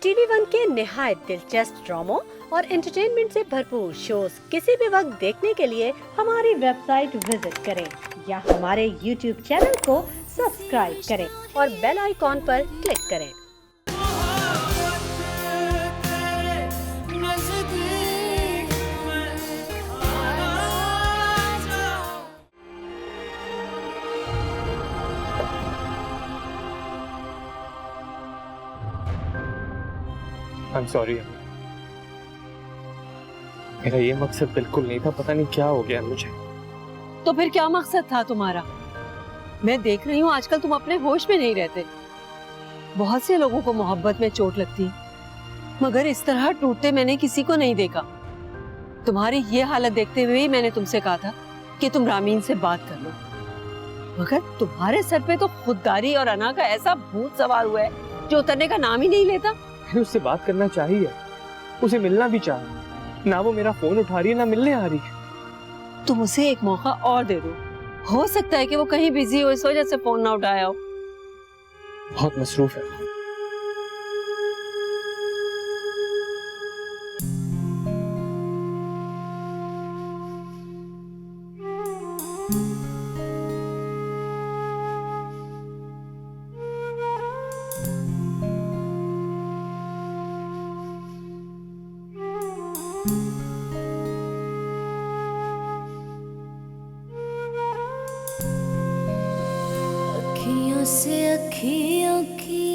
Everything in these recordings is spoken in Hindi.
टीवी वन के निहायत दिलचस्प ड्रामों और एंटरटेनमेंट से भरपूर शोज किसी भी वक्त देखने के लिए हमारी वेबसाइट विजिट करें या हमारे यूट्यूब चैनल को सब्सक्राइब करें और बेल आइकॉन पर क्लिक करें। I'm sorry. मेरा ये मकसद बिल्कुल नहीं था, पता नहीं क्या हो गया मुझे। तो फिर क्या मकसद था तुम्हारा? मैं देख रही हूँ आजकल तुम अपने होश में नहीं रहते। बहुत से लोगों को मोहब्बत में चोट लगती है, मगर इस तरह टूटते मैंने किसी को नहीं देखा। तुम्हारी ये हालत देखते हुए ही मैंने तुमसे कहा था कि तुम रामीन से बात कर लो, मगर तुम्हारे सर पे तो खुददारी और अना का ऐसा भूत सवार हुआ है जो उतरने का नाम ही नहीं लेता। मैंने उससे बात करना चाहिए, उसे मिलना भी चाहिए, ना वो मेरा फोन उठा रही है ना मिलने आ रही है। तुम उसे एक मौका और दे दो, हो सकता है कि वो कहीं बिजी हो, इस वजह से फोन ना उठाया हो। बहुत मसरूफ है। अखियों से अखियों की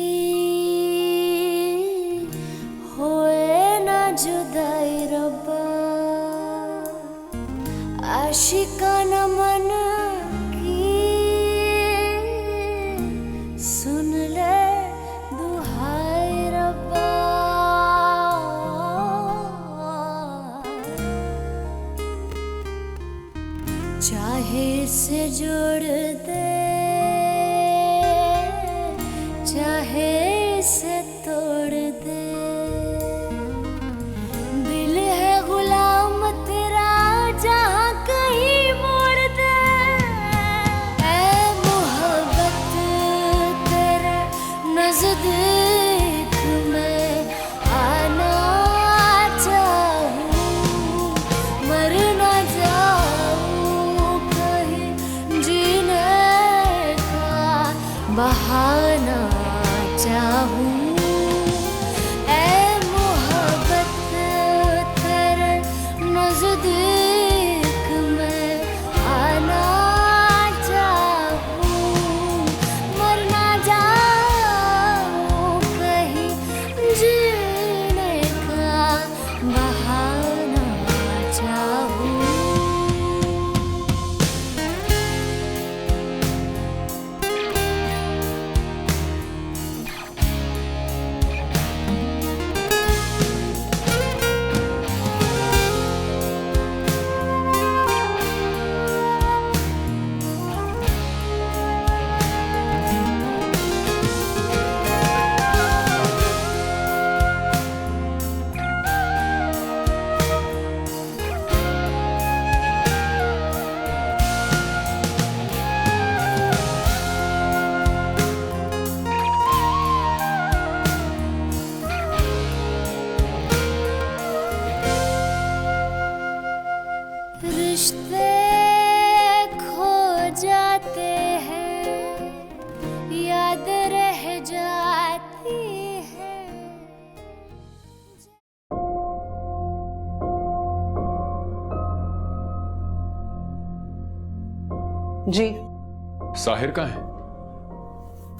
होए ना जुदाई रब्बा, आशिकाना मन की सुन ले दुहाई रब्बा। चाहे से जोड़ दे चाहे से तोड़ दे, दिल है गुलाम तेरा जहाँ कहीं मोड़ दे। ऐ मोहब्बत तेरे नजदीक मैं आना चाहूँ, मर ना जाऊँ कहीं जीने का बहाना चाहूँ। ऐ मोहब्बत तेरे नजदीक मैं आना चाहूँ, मर ना जाऊँ कहीं जीने का बहाना चाहूँ। रिश्ते खो जाते हैं, याद रह जाती है। जी साहिर कहाँ है?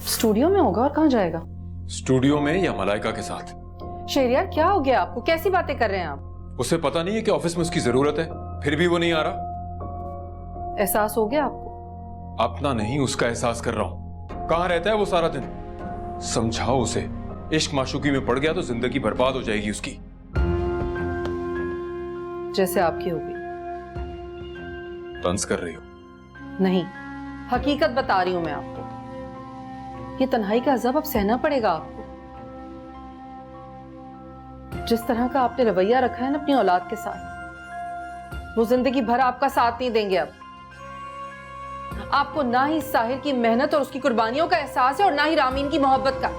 स्टूडियो में होगा, और कहाँ जाएगा? स्टूडियो में या मलाइका के साथ? शेरियार क्या हो गया आपको, कैसी बातें कर रहे हैं आप? उसे पता नहीं है कि ऑफिस में उसकी जरूरत है, फिर भी वो नहीं आ रहा। एहसास हो गया आपको? अपना नहीं उसका एहसास कर रहा हूं। कहाँ रहता है वो सारा दिन? समझाओ उसे, इश्क माशूकी में पड़ गया तो जिंदगी बर्बाद हो जाएगी उसकी। जैसे आपकी होगी। तंज कर रही हो? नहीं, हकीकत बता रही हूं मैं आपको। ये तन्हाई का अज़ाब अब सहना पड़ेगा आपको। जिस तरह का आपने रवैया रखा है ना अपनी औलाद के साथ, वो जिंदगी भर आपका साथ नहीं देंगे। अब आपको ना ही साहिर की मेहनत और उसकी कुर्बानियों का एहसास है और ना ही रामीन की मोहब्बत का।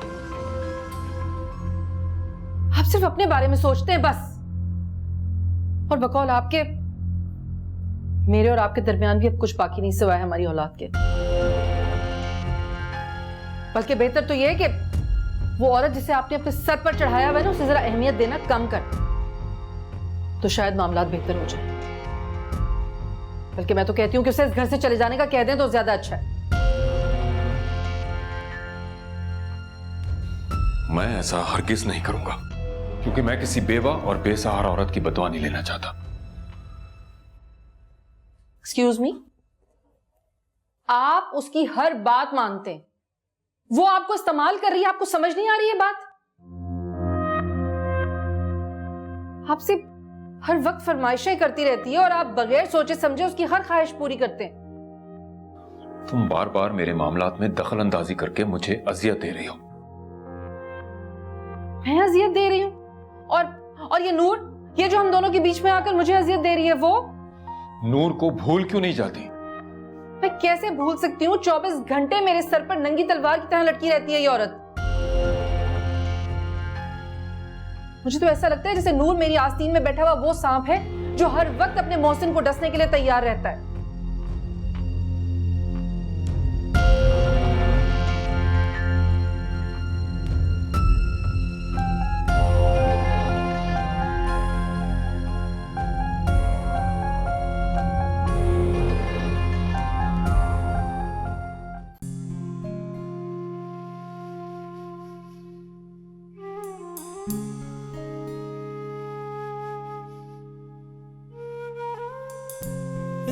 सिर्फ अपने बारे में सोचते हैं बस। और बकौल आपके, मेरे और आपके दरमियान भी अब कुछ बाकी नहीं सिवाय हमारी औलाद के। बल्कि बेहतर तो यह है कि वो औरत जिसे आपने अपने सर पर चढ़ाया हुआ है ना, उसे जरा अहमियत देना कम कर, तो शायद मामलात बेहतर हो जाए। बल्कि मैं तो कहती हूं कि उसे इस घर से चले जाने का कह दें तो ज्यादा अच्छा है। मैं ऐसा हरगिज नहीं करूंगा, क्योंकि मैं किसी बेवा और बेसहारा औरत की बदवा नहीं लेना चाहता। एक्सक्यूज मी, आप उसकी हर बात मानते हैं, वो आपको इस्तेमाल कर रही है, आपको समझ नहीं आ रही है बात? आपसे हर वक्त फरमाइशें करती रहती है और आप बगैर सोचे समझे उसकी हर ख्वाहिश पूरी करते हैं। तुम बार बार मेरे मामलात में दखल अंदाजी करके मुझे अजियत दे रही हो। मैं अजियत दे रही हूं? और ये नूर, ये जो हम दोनों के बीच में आकर मुझे अजियत दे रही है, वो नूर को भूल क्यों नहीं जाती? मैं कैसे भूल सकती हूँ? 24 घंटे मेरे सर पर नंगी तलवार की तरह लटकी रहती है ये औरत। मुझे तो ऐसा लगता है जैसे नूर मेरी आस्तीन में बैठा हुआ वो सांप है जो हर वक्त अपने मोहसिन को डसने के लिए तैयार रहता है।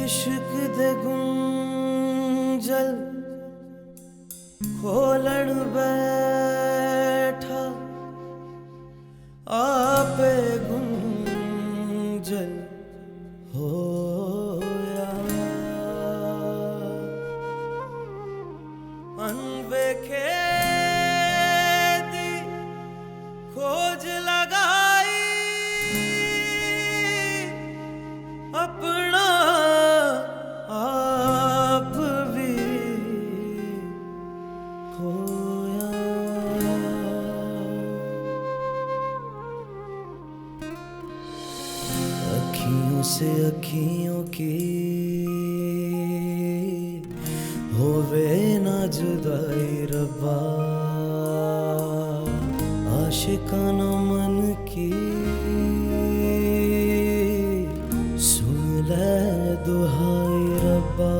इश्क दे गुंजल खोलण बैठा आपे गुंजल होया अनवेखे दी खोज लगाई अपना आप भी खोया। अखियों से अखियों की होवे ना जुदाई रब्बा, आशिकाना मन की सुन ले दुहाई रब्बा।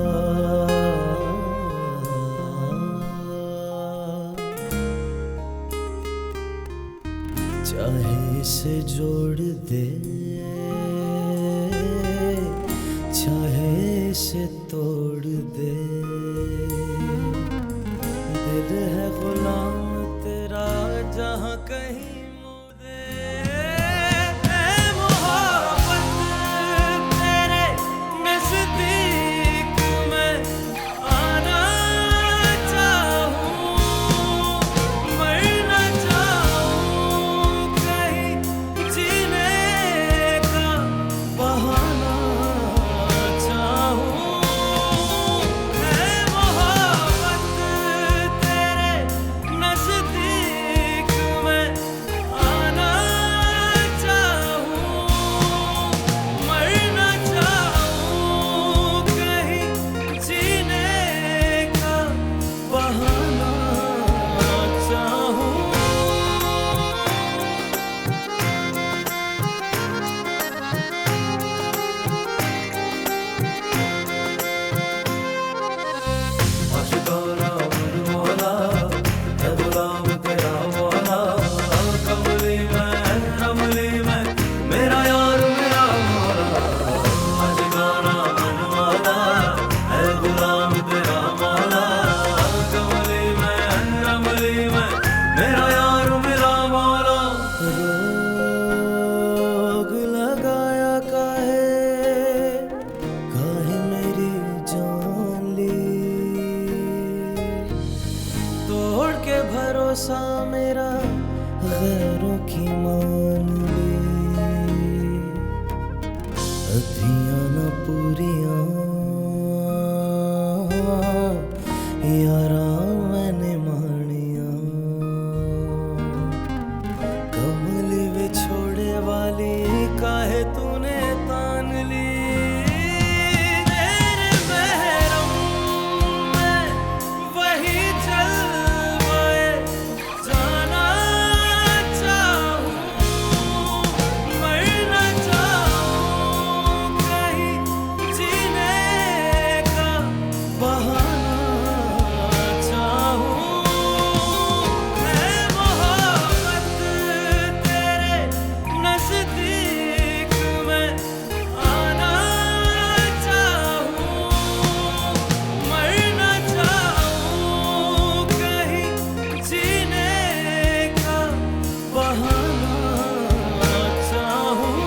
चाहे इसे जोड़ दे चाहे इसे तोड़ दे, दिल है गुलाम तेरा जहां कहीं मुदे। ऐ मोहब्बत तेरे नजदीक मैं आना चाहूं, मरना चाहूं, कहीं जीने का बहाना चाहूं। ऐ मोहब्बत तेरे नजदीक मैं आना चाहूं, मरना चाहूं, कहीं जीने का बहाना चाहूं। अशकारा मौला है गुलाम तेरा मौला, कमली में रमली में मेरा यार मेरा मौला। अशकारा मौला है गुलाम तेरा मौला, कमली में रमली में मेरा यार मेरा मौला। रोग लगाया काहे मेरी जान ली, तोड़ के भरोसा मेरा गैरों की मान ली। अधियां न पूरियां यारा मैंने मानिया, कमली विच राह तूने तान ली, तेरे महरम में वही जलवाए जाना चाहूं, मरना चाहूं, कहीं जीने का बहाना चाहूं, मैं मोहब्बत तेरे नजदीक में आना चाहूं, मरना चाहूं, कहीं जीने का बहाना चाहूं।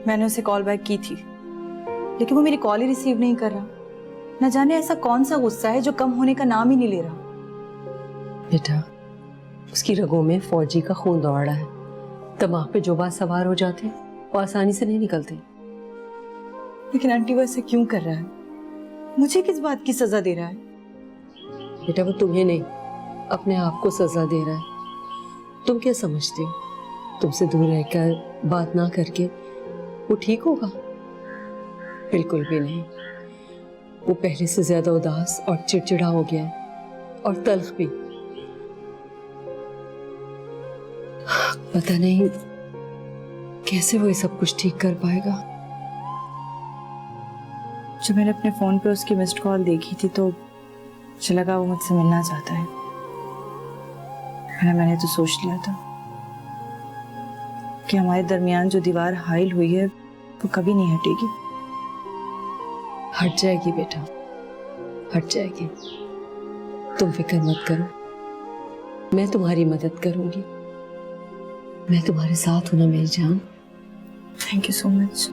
मैंने उसे कॉल बैक की थी, लेकिन वो मेरी कॉल ही रिसीव नहीं कर रहा। न जाने ऐसा कौन सा गुस्सा है जो कम होने का नाम ही नहीं ले रहा। बेटा, उसकी रगों में फौजी का खून दौड़ रहा है। दिमाग पे जो बात सवार हो जाते वो आसानी से नहीं निकलते। लेकिन आंटी वो ऐसा क्यों कर रहा है? मुझे किस बात की सजा दे रहा है? बेटा, वो तुम्हें नहीं, अपने आप को सजा दे रहा है। तुम क्या समझते हो, तुमसे दूर रहकर बात ना करके वो ठीक होगा? बिल्कुल भी नहीं। वो पहले से ज्यादा उदास और चिड़चिड़ा हो गया है, और तल्ख भी। पता नहीं कैसे वो ये सब कुछ ठीक कर पाएगा। जब मैंने अपने फोन पे उसकी मिस्ड कॉल देखी थी तो मुझे लगा वो मुझसे मिलना चाहता है। मैंने तो सोच लिया था कि हमारे दरमियान जो दीवार हाइल हुई है वो कभी नहीं हटेगी। हट जाएगी बेटा, हट जाएगी। तुम फिक्र मत करो, मैं तुम्हारी मदद करूंगी। मैं तुम्हारे साथ हूं ना मेरी जान। Thank you so much.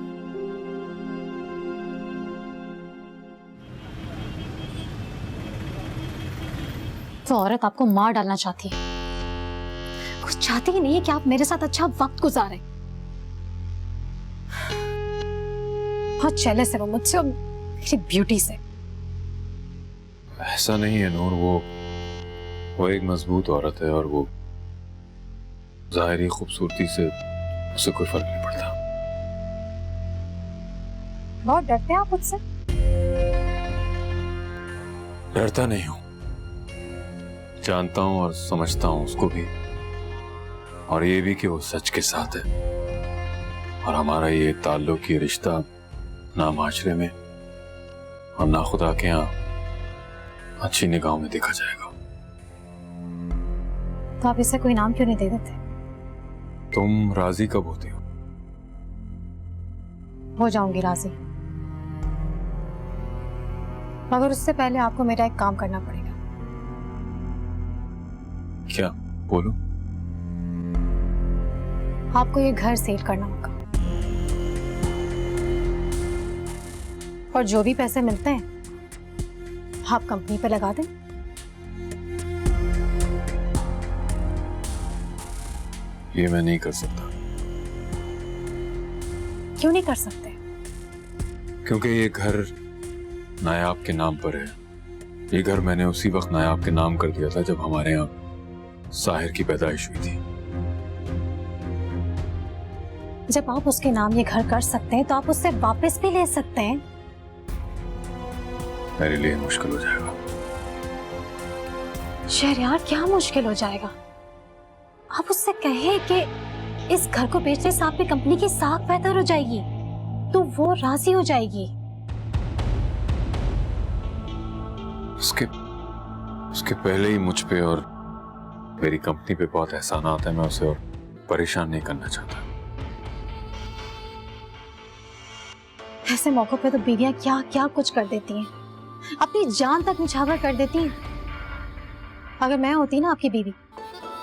तो औरत आपको मार डालना चाहती है, कुछ चाहती ही नहीं है कि आप मेरे साथ अच्छा वक्त गुजारें। बहुत जेलस है वो मुझसे और मेरी ब्यूटी से। ऐसा नहीं है नूर, वो एक मजबूत औरत है और वो जाहिरी खूबसूरती से उसे कोई फर्क नहीं पड़ता। बहुत डरते हैं आप मुझसे? डरता नहीं हूं, जानता हूं और समझता हूं उसको भी, और ये भी कि वो सच के साथ है, और हमारा ये ताल्लुक, ये रिश्ता ना माशरे में और ना खुदा के यहाँ अच्छी निगाहों में देखा जाएगा। तो आप इसे कोई नाम क्यों नहीं दे देते? तुम राजी कब होती हो जाऊंगी राजी, मगर उससे पहले आपको मेरा एक काम करना पड़ेगा। क्या? बोलो। आपको ये घर सेल करना होगा, और जो भी पैसे मिलते हैं आप कंपनी पे लगा दें। ये मैं नहीं कर सकता। क्यों नहीं कर सकते? क्योंकि ये घर नायाब के नाम पर है। ये घर मैंने उसी वक्त नायाब के नाम कर दिया था जब हमारे यहाँ साहिर की पैदाइश हुई थी। जब आप उसके नाम ये घर कर सकते हैं तो आप उससे वापस भी ले सकते हैं। मेरे लिए मुश्किल हो जाएगा। शहरयार, क्या मुश्किल हो जाएगा? आप उससे कहें कि इस घर को बेचने से आपकी कंपनी की साख बेहतर हो जाएगी, तो वो राजी हो जाएगी। उसके पहले ही मुझ पे और मेरी कंपनी पे बहुत एहसान आता है। मैं उसे और परेशान नहीं करना चाहता। ऐसे मौकों पे तो बीवियां क्या क्या कुछ कर देती हैं, अपनी जान तक निछावर कर देती हैं। अगर मैं होती ना आपकी बीवी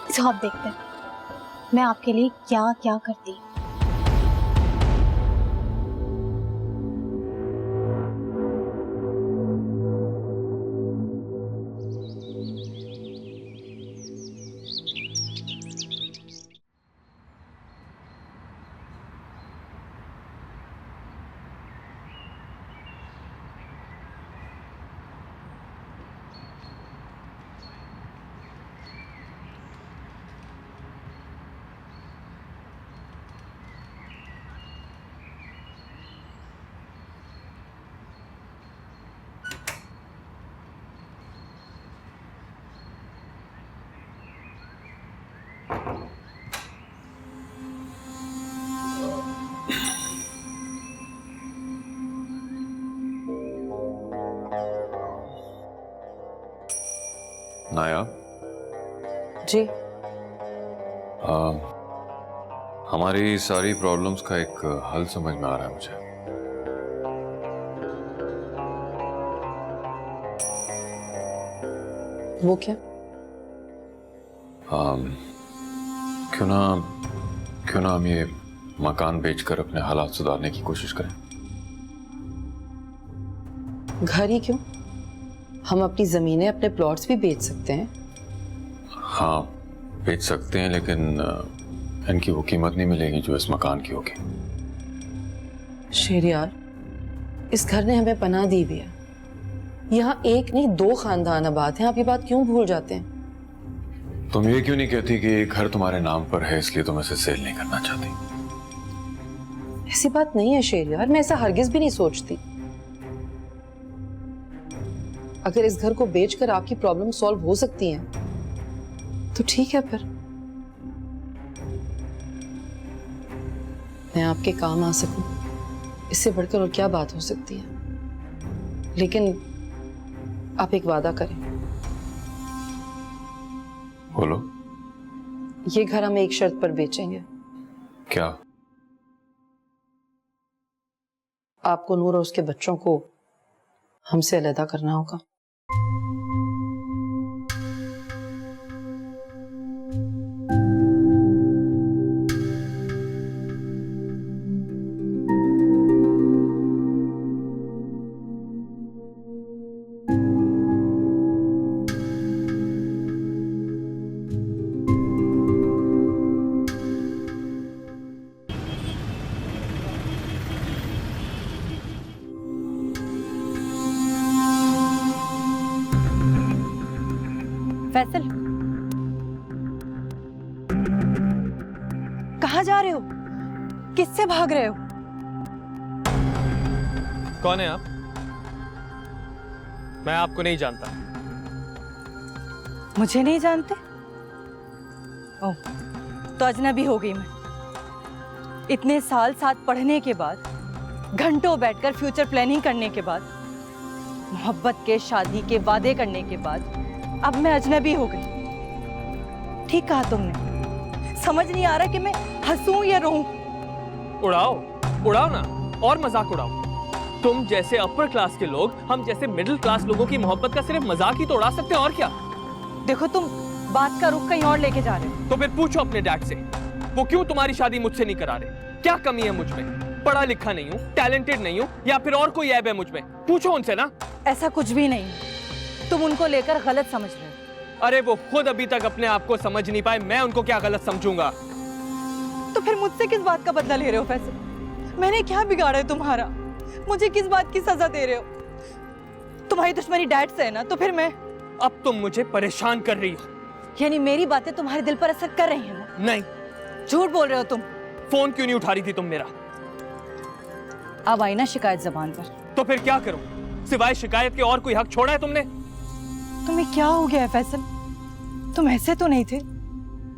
तो आप देखते मैं आपके लिए क्या क्या करती। नाया जी। हमारी सारी प्रॉब्लम्स का एक हल समझ में आ रहा है मुझे। वो क्या? क्यों ना हम ये मकान बेचकर अपने हालात सुधारने की कोशिश करें। घर ही क्यों, हम अपनी जमीनें, अपने प्लॉट्स भी बेच सकते हैं। हाँ बेच सकते हैं, लेकिन इनकी वो कीमत नहीं मिलेगी जो इस मकान की होगी। शेरियार, इस घर ने हमें पनाह दी भी है। यहाँ एक नहीं 2 खानदान आबाद हैं, आप ये बात क्यों भूल जाते हैं? तुम ये क्यों नहीं कहती कि घर तुम्हारे नाम पर है इसलिए तुम इसे सेल नहीं करना चाहती? ऐसी बात नहीं है शेरियार, मैं ऐसा हरगिज भी नहीं सोचती। अगर इस घर को बेचकर आपकी प्रॉब्लम सॉल्व हो सकती है तो ठीक है, फिर मैं आपके काम आ सकूं, इससे बढ़कर और क्या बात हो सकती है। लेकिन आप एक वादा करें। बोलो। ये घर हम एक शर्त पर बेचेंगे। क्या? आपको नूर और उसके बच्चों को हमसे अलग करना होगा। फैसल, कहाँ जा रहे हो? किससे भाग रहे हो? कौन है आप? मैं आपको नहीं जानता। मुझे नहीं जानते? ओह, तो अजनबी हो गई मैं। इतने साल साथ पढ़ने के बाद, घंटों बैठकर फ्यूचर प्लानिंग करने के बाद, मोहब्बत के, शादी के वादे करने के बाद अब मैं अजनबी हो गई। ठीक कहा तुमने। समझ नहीं आ रहा कि मैं हंसूं या रोऊं। उड़ाओ ना, और मजाक उड़ाओ। तुम जैसे अपर क्लास के लोग हम जैसे मिडिल क्लास लोगों की मोहब्बत का सिर्फ मजाक ही तो उड़ा सकते हैं, और क्या? देखो, तुम बात का रुख कहीं और लेके जा रहे हो। तो फिर पूछो अपने डैड से, वो क्यों तुम्हारी शादी मुझसे नहीं करा रहे? क्या कमी है मुझ में? पढ़ा लिखा नहीं हूँ, टैलेंटेड नहीं हूँ, या फिर और कोई ऐब है मुझ में? पूछो उनसे ना। ऐसा कुछ भी नहीं, तुम उनको लेकर गलत समझ रहे हो। अरे वो खुद अभी तक अपने आप को समझ नहीं पाए, मैं उनको क्या गलत समझूंगा? तो फिर मुझसे किस बात का बदला ले रहे हो फैसल? मैंने क्या बिगाड़ा है तुम्हारा? मुझे किस बात की सजा दे रहे हो? तुम्हारी दुश्मनी डैड से है ना, तो फिर मैं? अब तुम मुझे परेशान कर रही हो। यानी मेरी बातें तुम्हारे दिल पर असर कर रही हैं ना? नहीं। झूठ बोल रहे हो तुम। फोन क्यों नहीं उठा रही थी तुम मेरा? अब आई ना शिकायत जबान पर। तो फिर क्या करूं? सिवाय शिकायत के और कोई हक छोड़ा है तुमने? तुम्हें क्या हो गया है फैसल? तुम ऐसे तो नहीं थे।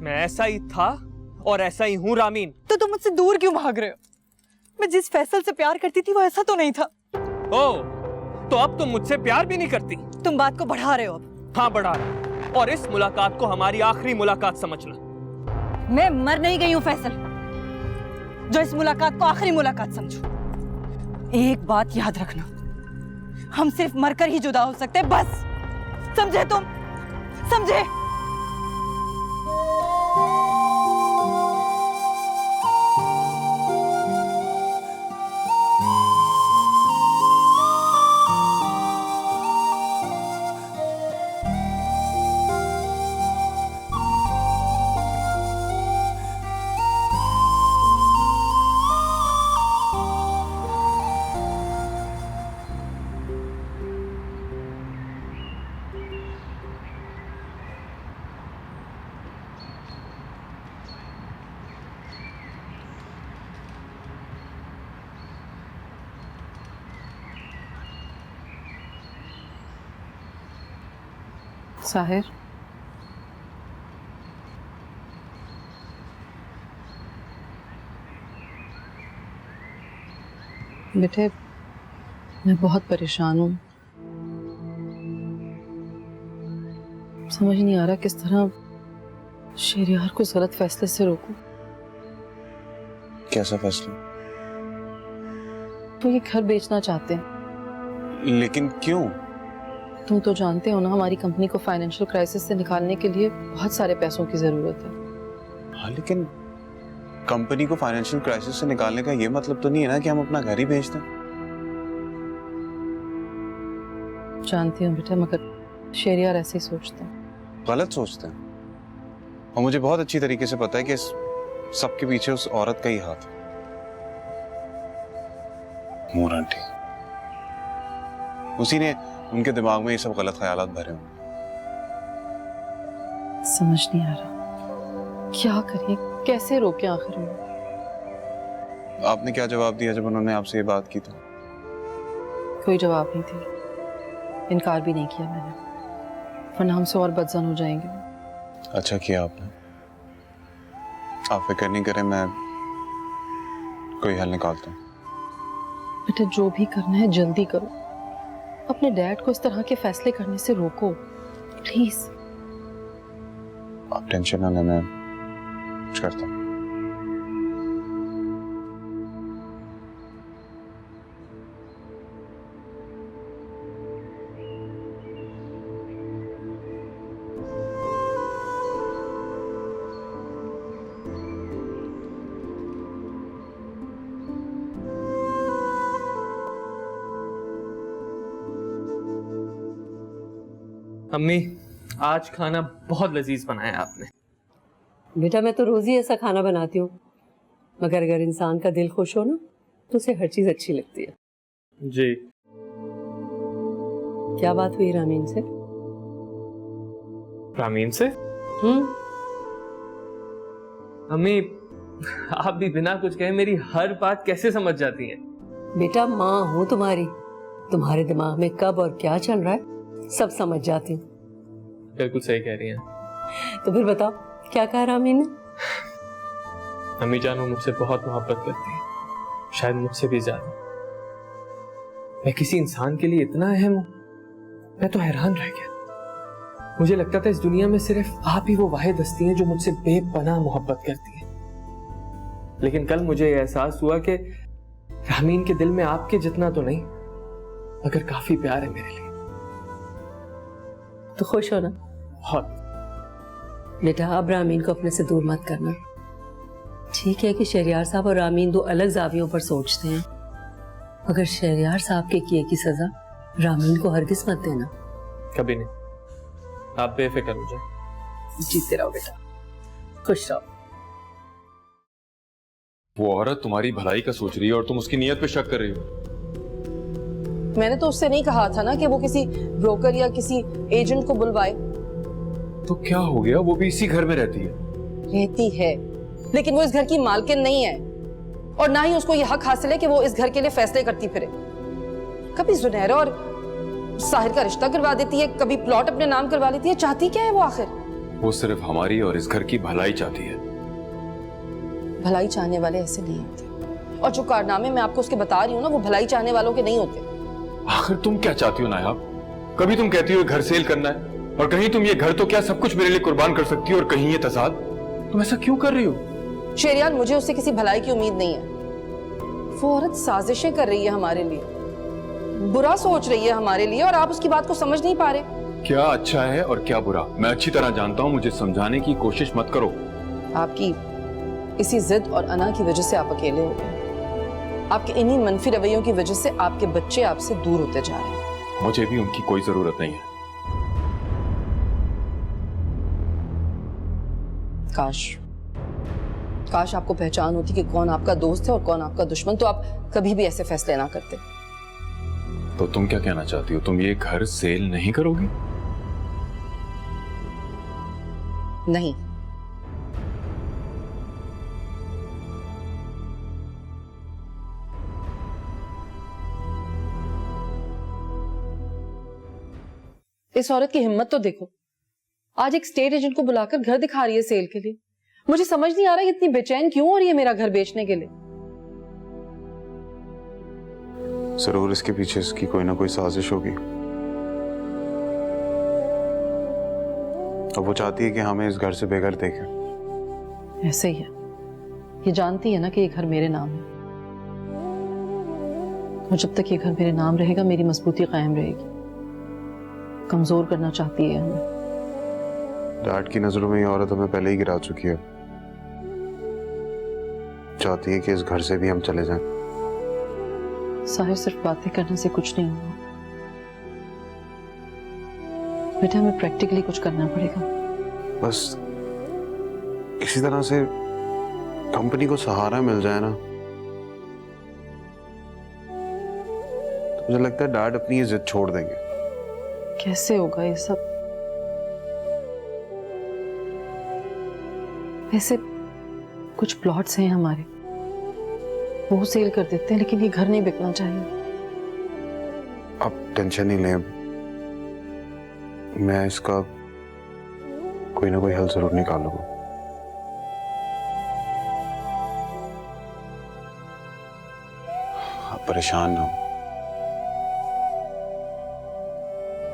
मैं ऐसा ही था और ऐसा ही हूं रामीन। तो तुम मुझसे दूर क्यों भाग रहे हो? मैं जिस फैसल से प्यार करती थी वो ऐसा तो नहीं था। ओह, तो अब तुम मुझसे प्यार भी नहीं करती? तुम बात को बढ़ा रहे हो अब। हाँ बढ़ा रहा, और इस मुलाकात को हमारी आखिरी मुलाकात समझना। मैं मर नहीं गई हूँ फैसल जो इस मुलाकात को आखिरी मुलाकात समझूं। एक बात याद रखना, हम सिर्फ मरकर ही जुदा हो सकते हैं, बस। समझे तुम? समझे? साहिर, बेटे मैं बहुत परेशान हूँ। समझ नहीं आ रहा किस तरह शेरियार को इस गलत फैसले से रोकूं। कैसा फैसला? तो ये घर बेचना चाहते हैं। लेकिन क्यों? तुम तो जानते हो ना, हमारी कंपनी को फाइनेंशियल क्राइसिस से निकालने के लिए बहुत सारे पैसों की जरूरत है। हाँ, लेकिन कंपनी को फाइनेंशियल क्राइसिस से निकालने का ये मतलब तो नहीं है ना कि हम अपना घर ही बेच दें। जानती हूँ बेटा, मगर शेरियार ऐसे ही सोचते हैं। गलत सोचते हैं, और मुझे बहुत अच्छी तरीके से पता है कि इस सबके पीछे उस औरत का ही हाथ है, नूर आंटी। उसी ने उनके दिमाग में ये सब गलत ख्यालात भरे होंगे। समझ नहीं आ रहा क्या करें, कैसे रोकें आखिर में। आपने क्या जवाब दिया जब उन्होंने आपसे ये बात की? तो कोई जवाब नहीं थी, इनकार भी नहीं किया मैंने, वरना हमसे और बदजन हो जाएंगे। अच्छा किया आपने। आप फिक्र नहीं करें, मैं कोई हल निकालता हूँ। बेटा जो भी करना है जल्दी करो, अपने डैड को इस तरह के फैसले करने से रोको प्लीज। आप टेंशन ना लें, मैं कुछ करता हूँ। अम्मी, आज खाना बहुत लजीज बनाया आपने। बेटा मैं तो रोज ही ऐसा खाना बनाती हूँ, मगर अगर इंसान का दिल खुश हो ना तो उसे हर चीज अच्छी लगती है। जी। क्या बात हुई रामीन से? रामीन से? अम्मी, आप भी बिना कुछ कहे मेरी हर बात कैसे समझ जाती हैं? बेटा माँ हूँ तुम्हारी, तुम्हारे दिमाग में कब और क्या चल रहा है सब समझ जाती हूँ। बिल्कुल सही कह रही हैं। तो फिर बताओ क्या कहा रामीन ने? अम्मी जान वो मुझसे बहुत मोहब्बत करती है, शायद मुझसे भी ज्यादा। मैं किसी इंसान के लिए इतना अहम हूं, मैं तो हैरान रह गया। मुझे लगता था इस दुनिया में सिर्फ आप ही वो वाहिद हस्ती हैं जो मुझसे बेपनाह मोहब्बत करती हैं। लेकिन कल मुझे यह एहसास हुआ कि रामीन के दिल में आपके जितना तो नहीं, मगर काफी प्यार है मेरे लिए। तो खुश हो ना? बहुत। बेटा अब रामीन को अपने से दूर मत करना। ठीक है कि शहरियार साहब और रामीन दो अलग जावियों पर सोचते हैं, मगर शहरियार साहब के किए की सजा रामीन को हरगिज मत देना। कभी नहीं, आप बेफिक्र हो जाए। जीते रहो बेटा, खुश रहो। वो औरत तुम्हारी भलाई का सोच रही है और तुम उसकी नीयत पे शक कर रही हो। मैंने तो उससे नहीं कहा था ना कि वो किसी ब्रोकर या किसी एजेंट को बुलवाए। तो क्या हो गया, वो भी इसी घर में रहती है। रहती है, लेकिन वो इस घर की मालकिन नहीं है, और ना ही उसको यह हक हासिल है कि वो इस घर के लिए फैसले करती फिरे। कभी जुनैरा और साहिर का रिश्ता करवा देती है, कभी प्लॉट अपने नाम करवा लेती है। चाहती क्या है वो आखिर? वो सिर्फ हमारी और इस घर की भलाई चाहती है। भलाई चाहने वाले ऐसे नहीं होते, और जो कारनामे मैं आपको उसके बता रही हूँ ना, वो भलाई चाहने वालों के नहीं होते। आखिर तुम क्या चाहती हो नायाब? कभी तुम कहती हो घर सेल करना है, और कहीं तुम ये घर तो क्या सब कुछ मेरे लिए कुर्बान कर सकती हो, और कहीं ये तजाद। तुम ऐसा क्यों कर रही हो? शेरियान, मुझे उससे किसी भलाई की उम्मीद नहीं है। वो औरत साजिशें कर रही है हमारे लिए, बुरा सोच रही है हमारे लिए, और आप उसकी बात को समझ नहीं पा रहे। क्या अच्छा है और क्या बुरा मैं अच्छी तरह जानता हूँ, मुझे समझाने की कोशिश मत करो। आपकी इसी जिद और अना की वजह से आप अकेले हो गए। आपके इन्हीं मनफी रवैयों की वजह से आपके बच्चे आपसे दूर होते जा रहे हैं। मुझे भी उनकी कोई जरूरत नहीं है। काश आपको पहचान होती कि कौन आपका दोस्त है और कौन आपका दुश्मन, तो आप कभी भी ऐसे फैसले ना करते। तो तुम क्या कहना चाहती हो? तुम ये घर सेल नहीं करोगी? नहीं, इस औरत की हिम्मत तो देखो, आज एक स्टेट एजेंट को बुलाकर घर दिखा रही है सेल के लिए। मुझे समझ नहीं आ रहा इतनी बेचैन क्यों हो रही है मेरा घर बेचने के लिए। जरूर इसके पीछे इसकी कोई ना कोई साजिश होगी। अब वो चाहती है कि हमें इस घर से बेघर देखें। ऐसे ही है, ये जानती है ना कि ये घर मेरे नाम है, और जब तक ये घर मेरे नाम रहेगा मेरी मजबूती कायम रहेगी। कमजोर करना चाहती है हमें। डैड की नजरों में ये औरत हमें पहले ही गिरा चुकी है। चाहती है कि इस घर से भी हम चले जाएं। साहिर, सिर्फ बातें करने से कुछ नहीं होगा बेटा, हमें प्रैक्टिकली कुछ करना पड़ेगा। बस इसी तरह से कंपनी को सहारा मिल जाए ना, तो मुझे लगता है डैड अपनी ये जिद छोड़ देंगे। कैसे होगा ये सब? वैसे कुछ प्लॉट्स हैं हमारे, वो सेल कर देते हैं, लेकिन ये घर नहीं बिकना चाहिए। आप टेंशन नहीं लें, मैं इसका कोई ना कोई हल जरूर निकालूंगा। आप परेशान ना हो,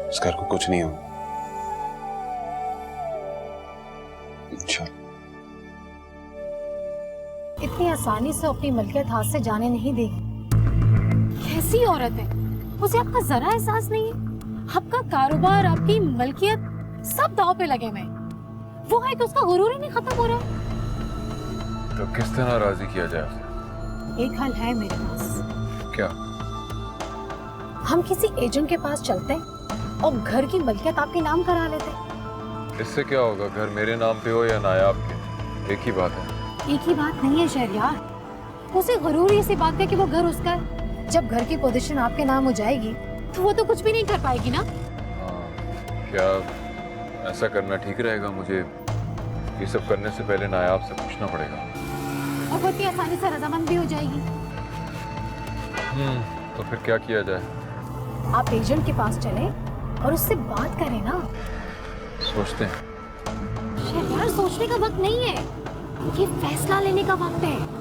इस घर को कुछ नहीं हो। इंशाल्लाह। इतनी आसानी से अपनी मलकियत हाथ से जाने नहीं देगी। कैसी औरत है, उसे आपका जरा एहसास नहीं है। आपका कारोबार, आपकी मलकियत सब दांव पे लगे हुए हैं। वो है कि उसका गुरूर ही नहीं खत्म हो रहा। तो किस तरह राजी किया जाए उसे? एक हल है मेरे पास। क्या? हम किसी एजेंट के पास चलते हैं और घर की मलकियत आपके नाम करा लेते हैं। इससे क्या होगा? घर मेरे नाम पे हो या नायाब के, एक ही बात है। एक ही बात नहीं है शहरयार, उसे गुरूर ही इसी बात का कि वो घर उसका है। जब घर की पोजीशन आपके नाम हो जाएगी तो वो तो कुछ भी नहीं कर पाएगी ना। क्या ऐसा करना ठीक रहेगा? मुझे ये सब करने से पहले नायाब से पूछना पड़ेगा। और बहुत ही आसानी से रजामंद भी हो जाएगी। तो फिर क्या किया जाए? आप एजेंट के पास चले और उससे बात करें ना। सोचते हैं। शहरयार, सोचने का वक्त नहीं है, ये फैसला लेने का वक्त है।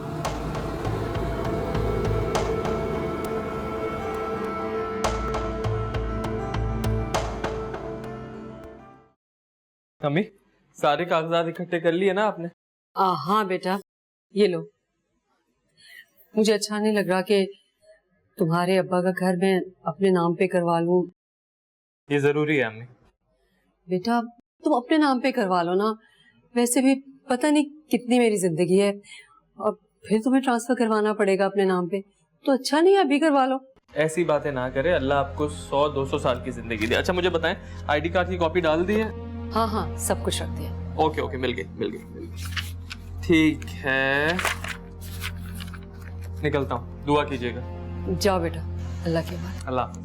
अम्मी, सारे कागजात इकट्ठे कर लिए ना आपने? हाँ बेटा, ये लो। मुझे अच्छा नहीं लग रहा कि तुम्हारे अब्बा का घर मैं अपने नाम पे करवा लूं। ये जरूरी है अम्मी। बेटा, तुम अपने नाम पे करवा लो ना। वैसे भी पता नहीं कितनी मेरी जिंदगी है, और फिर तुम्हें ट्रांसफर करवाना पड़ेगा अपने नाम पे, तो अच्छा नहीं अभी करवा लो। ऐसी बातें ना करे, अल्लाह आपको 100-200 साल की जिंदगी दे। अच्छा मुझे बताएं, आईडी कार्ड की कॉपी डाल दी है? हाँ हाँ, सब कुछ रख दिया। ओके ओके, मिल गई। ठीक है, निकलता हूँ, दुआ कीजिएगा। जाओ बेटा, अल्लाह के बाद। अल्लाह हाफ़िज़।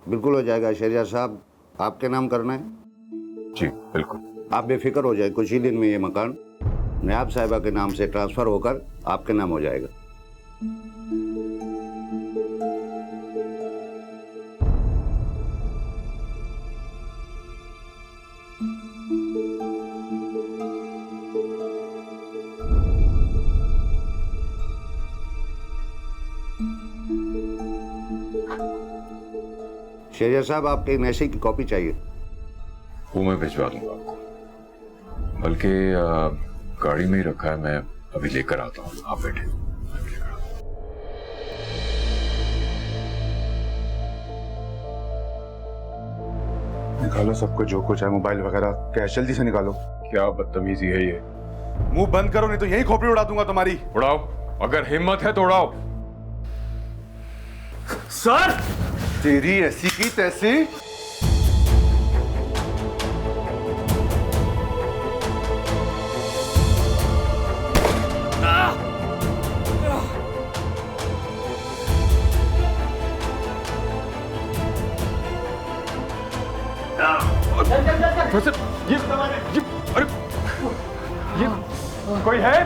बिल्कुल हो जाएगा शहरियार साहब, आपके नाम करना है? जी बिल्कुल। आप बेफिक्र हो जाए, कुछ ही दिन में ये मकान नायब साहिबा के नाम से ट्रांसफर होकर आपके नाम हो जाएगा। शहरियार साहब, आपके नशे की कॉपी चाहिए। वो मैं भिजवा दूंगा आपको, बल्कि गाड़ी में ही रखा है, मैं अभी लेकर आता हूँ, आप बैठे। निकालो सबको, जो कुछ है, मोबाइल वगैरह कैश, जल्दी से निकालो। क्या बदतमीजी है ये। मुंह बंद करो नहीं तो यही खोपड़ी उड़ा दूंगा तुम्हारी। उड़ाओ, अगर हिम्मत है तो उड़ाओ। सर, तेरी ऐसी की तैसी। ये कोई है?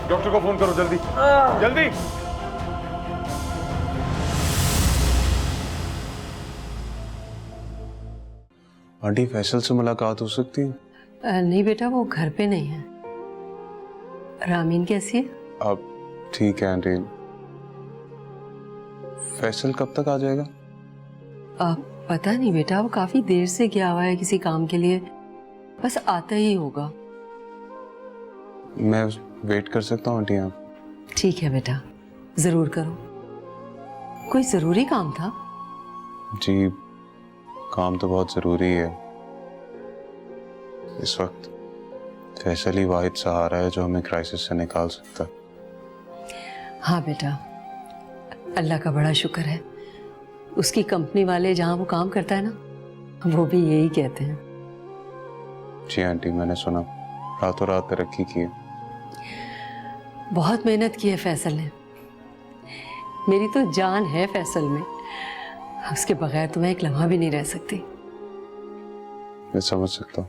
डॉक्टर को फोन करो जल्दी जल्दी। आंटी, फैसल से मुलाकात हो सकती है? नहीं बेटा, वो घर पे नहीं है। रामीन कैसी है? अब ठीक है आंटी। फैसल कब तक आ जाएगा? पता नहीं बेटा, वो काफी देर से गया हुआ है किसी काम के लिए, बस आता ही होगा। मैं वेट कर सकता हूँ आंटी आप? ठीक है बेटा, जरूर करो। कोई जरूरी काम था? जी, काम तो बहुत जरूरी है। इस वक्त फैसल ही वाहिद सहारा है जो हमें क्राइसिस से निकाल सकता है। हाँ बेटा, अल्लाह का बड़ा शुक्र है, उसकी कंपनी वाले जहाँ वो काम करता है ना, वो भी यही कहते हैं। जी आंटी, मैंने सुना रातों रात तरक्की की है। बहुत मेहनत की है फैसल ने। मेरी तो जान है फैसल में, उसके बगैर तो मैं एक लम्हा भी नहीं रह सकती। मैं समझ सकता हूँ।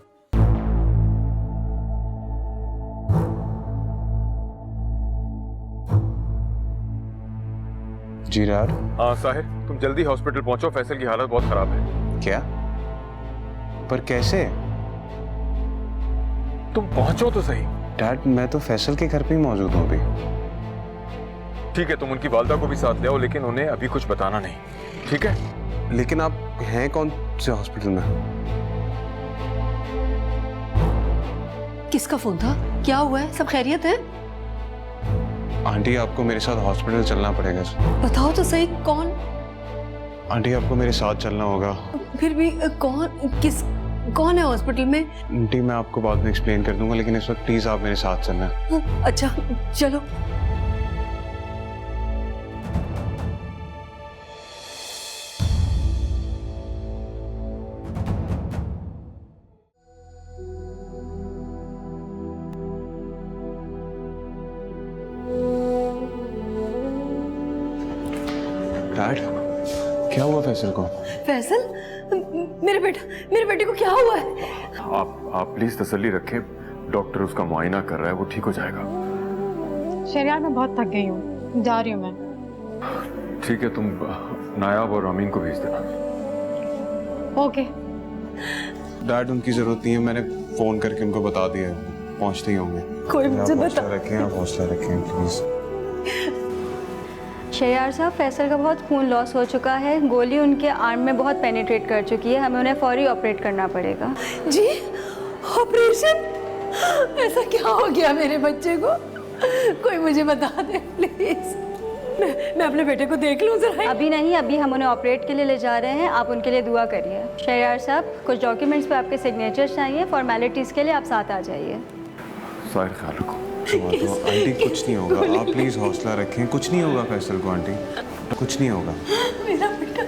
जी राड। हाँ साहिर, तुम जल्दी हॉस्पिटल पहुंचो, फैसल की हालत बहुत खराब है। क्या? पर कैसे? तुम पहुंचो तो सही। डैड, मैं तो फैसल के घर पे ही मौजूद हूँ अभी। ठीक है, तुम उनकी वालदा को भी साथ ले आओ, लेकिन उन्हें अभी कुछ बताना नहीं, ठीक है? लेकिन आप हैं कौन से हॉस्पिटल में? किसका फोन था? क्या हुआ है? सब खैरियत है? आंटी, आपको मेरे साथ हॉस्पिटल चलना पड़ेगा। बताओ तो सही, कौन? आंटी, आपको मेरे साथ चलना होगा। फिर भी कौन है हॉस्पिटल में? आंटी, मैं आपको बाद में एक्सप्लेन कर दूंगा, लेकिन इस वक्त प्लीज आप मेरे साथ चलना। अच्छा चलो। डैड, क्या हुआ फैसल को? फैसल, मेरे बेटे को क्या हुआ है? आप प्लीज तसल्ली रखें, डॉक्टर उसका मुआयना कर रहा है, वो ठीक हो जाएगा। शहरियार, मैं बहुत थक गई हूँ, जा रही हूँ मैं। ठीक है, तुम नायाब और अमीन को भेज देना। ओके। डैड, उनकी जरूरत नहीं है, मैंने फोन करके उनको बता दिया है, पहुंचते ही होंगे। कोई मुझे बता। आप हौसला रखें प्लीज। शहरियार साहब, फैसल का बहुत खून लॉस हो चुका है, गोली उनके आर्म में बहुत पेनिट्रेट कर चुकी है, हमें उन्हें फौरी ऑपरेट करना पड़ेगा। जी, ऑपरेशन? ऐसा क्या हो गया मेरे बच्चे को? कोई मुझे बता दे प्लीज। मैं अपने बेटे को देख लूं जरा। अभी नहीं, अभी हम उन्हें ऑपरेट के लिए ले जा रहे हैं, आप उनके लिए दुआ करिए। शहरियार साहब, कुछ डॉक्यूमेंट्स पे आपके सिग्नेचर चाहिए, फॉर्मेलिटीज़ के लिए आप साथ आ जाइए। साहिर, ख्याल रखो। तो आंटी, कुछ नहीं होगा, आप प्लीज हौसला रखें, कुछ नहीं होगा फैसल को आंटी, कुछ नहीं होगा। मेरा बेटा।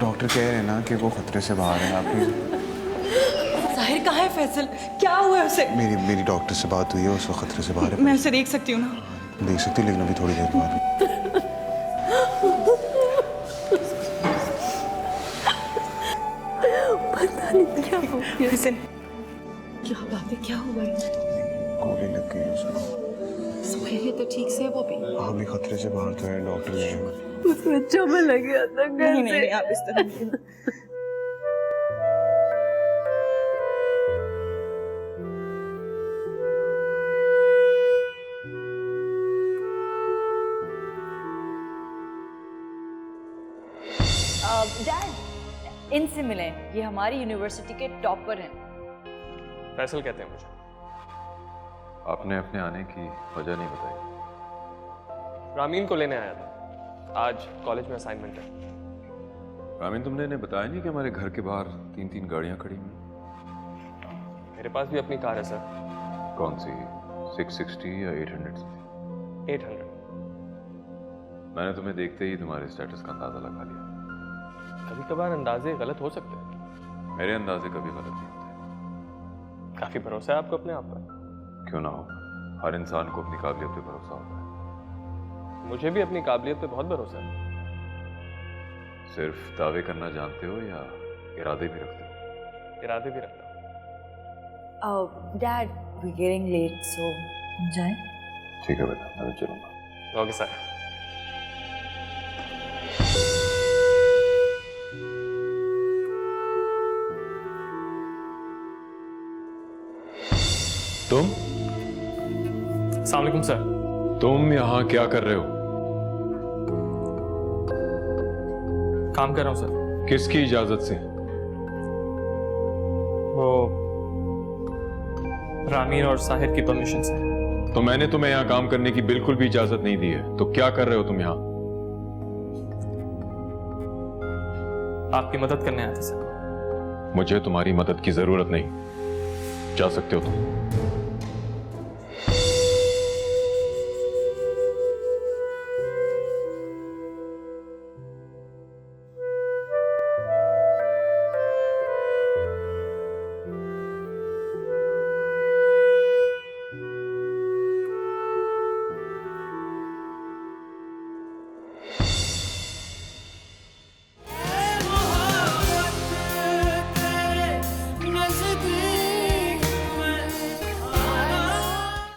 डॉक्टर कह रहे हैं ना कि वो खतरे से बाहर है, आप प्लीज। साहिर कहाँ है फैसल? क्या हुआ है उसे? मेरी डॉक्टर से बात हुई है, उसको खतरे से बाहर है। मैं उसे देख सकती हूँ ना? देख सकती, लेकिन अभी थोड़ी देर बाद। कोई खतरे से बाहर तो है, डॉक्टर गए हैं। उसको अच्छा में लग गया था घर नहीं से। नहीं आप इस तरह नहीं। डैड इनसे मिलें, ये हमारी यूनिवर्सिटी के टॉपर हैं। फैसल कहते हैं मुझे। आपने अपने आने की वजह नहीं बताई। रामीन को लेने आया था, आज कॉलेज में असाइनमेंट है। रामीन, तुमने इन्हें बताया नहीं कि हमारे घर के बाहर 3-3 गाड़ियां खड़ी हुई? मेरे पास भी अपनी कार है सर। कौन सी, 660 या 800? 800। मैंने तुम्हें देखते ही तुम्हारे स्टेटस का अंदाजा लगा लिया। कभी कभार अंदाजे गलत हो सकते हैं। मेरे अंदाजे कभी गलत नहीं होते। काफी भरोसा है आपको अपने आप पर। क्यों ना हो, हर इंसान को अपनी काबिलियत पे भरोसा होता है। मुझे भी अपनी काबिलियत पे बहुत भरोसा है। सिर्फ दावे करना जानते हो या इरादे भी रखते हो? इरादे भी रखता हूँ। डैड वी गेटिंग लेट सो जाए। ठीक है बेटा, मैं भी चलूंगा। Okay sir. तुम अस्सलाम वालेकुम सर। तुम यहाँ क्या कर रहे हो? काम कर रहा हूँ सर। किसकी इजाजत से? वो रामीन और साहिर की परमिशन से। तो मैंने तुम्हें यहाँ काम करने की बिल्कुल भी इजाजत नहीं दी है, तो क्या कर रहे हो तुम यहाँ? आपकी मदद करने आया था सर। मुझे तुम्हारी मदद की जरूरत नहीं, जा सकते हो तुम।